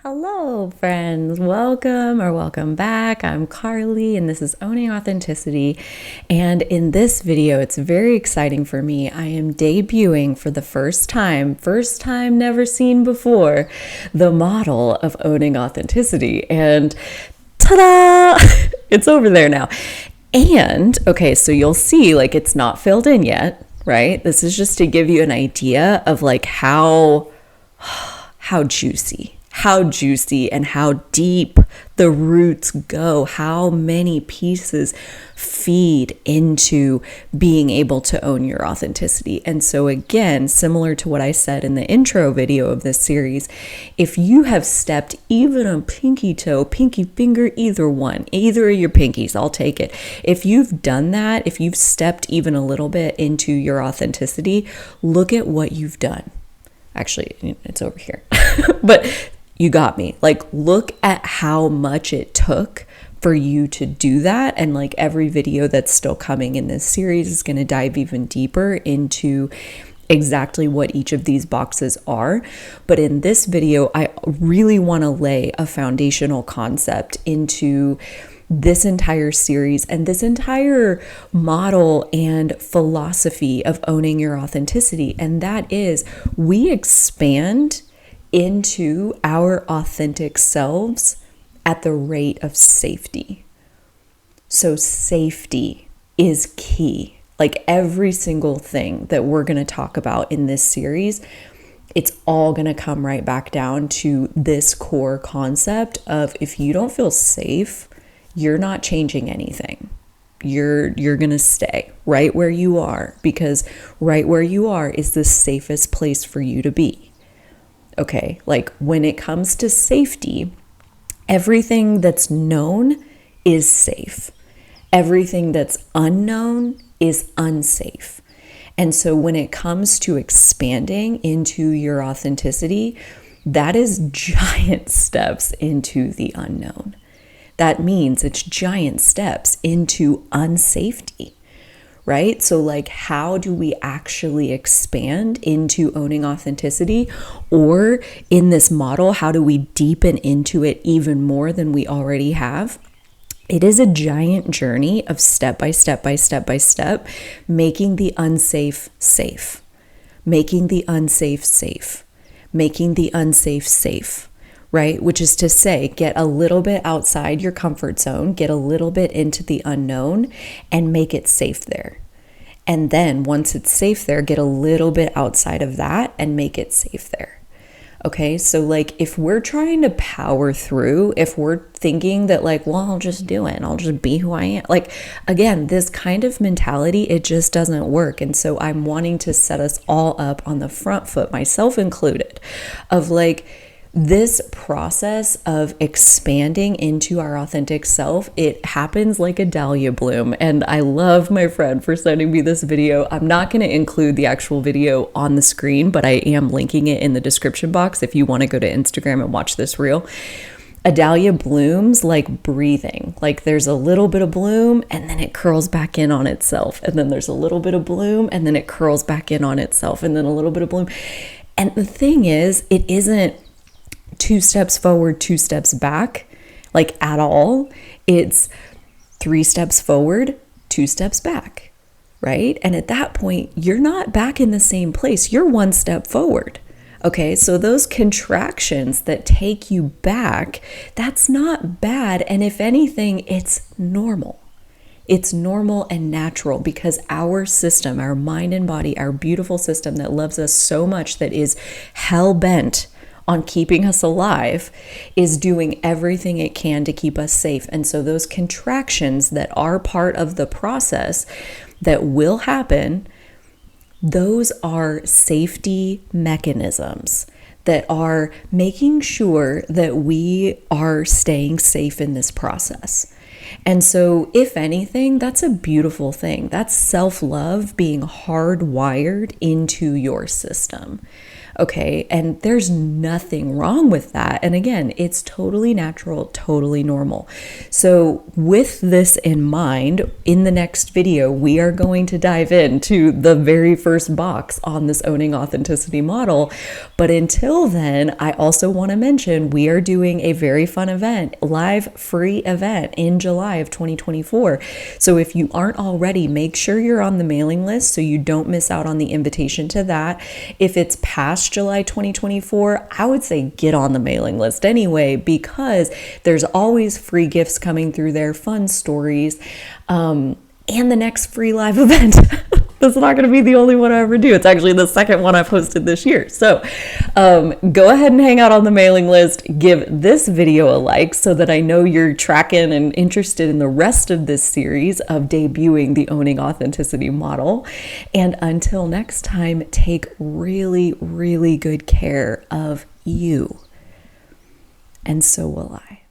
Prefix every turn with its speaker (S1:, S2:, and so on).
S1: Hello, friends. Welcome back. I'm Carly, and this is Owning Authenticity. And in this video, it's very exciting for me. I am debuting for the first time, never seen before, the model of owning authenticity. And ta-da! It's over there now. And okay, so you'll see like it's not filled in yet, right? This is just to give you an idea of like how juicy and how deep the roots go, how many pieces feed into being able to own your authenticity. And so again, similar to what I said in the intro video of this series, if you have stepped even a pinky toe, pinky finger, either of your pinkies, I'll take it. If you've done that, if you've stepped even a little bit into your authenticity, look at what you've done. Actually, it's over here. But you got me. Like, look at how much it took for you to do that. And like every video that's still coming in this series is going to dive even deeper into exactly what each of these boxes are. But in this video, I really want to lay a foundational concept into this entire series and this entire model and philosophy of owning your authenticity. And that is, we expand into our authentic selves at the rate of safety. So safety is key. Like every single thing that we're going to talk about in this series, it's all going to come right back down to this core concept of if you don't feel safe, you're not changing anything. You're going to stay right where you are, because right where you are is the safest place for you to be. Okay, like when it comes to safety, everything that's known is safe. Everything that's unknown is unsafe. And so when it comes to expanding into your authenticity, that is giant steps into the unknown. That means it's giant steps into unsafety. Right? So like, how do we actually expand into owning authenticity? Or in this model, how do we deepen into it even more than we already have? It is a giant journey of step by step, making the unsafe safe, making the unsafe safe, making the unsafe safe. Right? Which is to say, get a little bit outside your comfort zone, get a little bit into the unknown, and make it safe there. And then once it's safe there, get a little bit outside of that and make it safe there. Okay, so like if we're trying to power through, if we're thinking that like, well, I'll just do it, I'll just be who I am. Like, again, this kind of mentality, it just doesn't work. And so I'm wanting to set us all up on the front foot, myself included, of like, this process of expanding into our authentic self, it happens like a dahlia bloom. And I love my friend for sending me this video. I'm not going to include the actual video on the screen, but I am linking it in the description box if you want to go to Instagram and watch this reel. A dahlia blooms like breathing. Like there's a little bit of bloom and then it curls back in on itself. And then there's a little bit of bloom and then it curls back in on itself. And then a little bit of bloom. And the thing is, it isn't 2 steps forward, 2 steps back, like at all. It's 3 steps forward, 2 steps back, right? And at that point, you're not back in the same place. You're 1 step forward. Okay, so those contractions that take you back, that's not bad. And if anything, it's normal. It's normal and natural, because our system, our mind and body, our beautiful system that loves us so much, that is hell-bent on keeping us alive, is doing everything it can to keep us safe. And so those contractions that are part of the process that will happen, those are safety mechanisms that are making sure that we are staying safe in this process. And so if anything, that's a beautiful thing. That's self-love being hardwired into your system. Okay. And there's nothing wrong with that. And again, it's totally natural, totally normal. So with this in mind, in the next video, we are going to dive into the very first box on this owning authenticity model. But until then, I also want to mention we are doing a very fun event, live free event in July of 2024. So if you aren't already, make sure you're on the mailing list so you don't miss out on the invitation to that. If it's past July 2024, I would say get on the mailing list anyway, because there's always free gifts coming through there, fun stories, and the next free live event. That's not going to be the only one I ever do. It's actually the second one I've hosted this year. So go ahead and hang out on the mailing list. Give this video a like so that I know you're tracking and interested in the rest of this series of debuting the owning authenticity model. And until next time, take really, really good care of you. And so will I.